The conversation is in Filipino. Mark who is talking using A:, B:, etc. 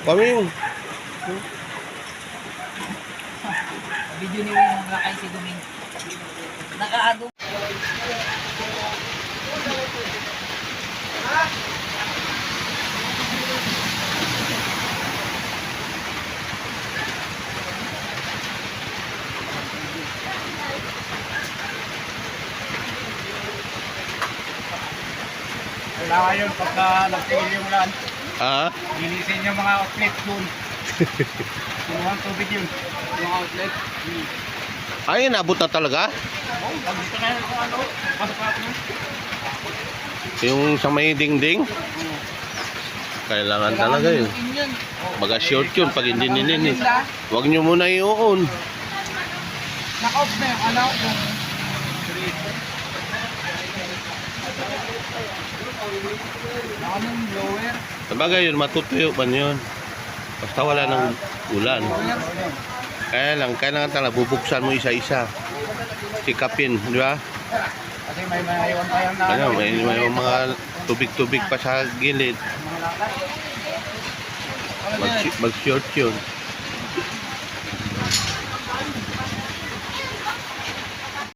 A: Kami yung
B: video ni Wing nakakay si Duming. Nakaadong.
C: Kailangan yun pagka nagtigil yung ulan. Linisin yung mga outlet doon. Kinuhang tubig yun. Yung outlet.
A: ay nabot na talaga.
C: Oh, dito na yung ano. Pasok mo.
A: Yung sa may dingding. Kailangan talaga yun. Baga short yun pag hindi nilinis. Huwag nyo muna i-on.
C: Naka-off na yung ano. Naka ng blower.
A: Sabagay yun, matutuyo pa yun. Basta wala ng ulan. Kaya lang, kailangan talaga bubuksan mo isa-isa. Sikapin, di ba?
C: Kasi may maiwan pa yung
A: Ano, may mga tubig-tubig pa sa gilid. Mag-short yun.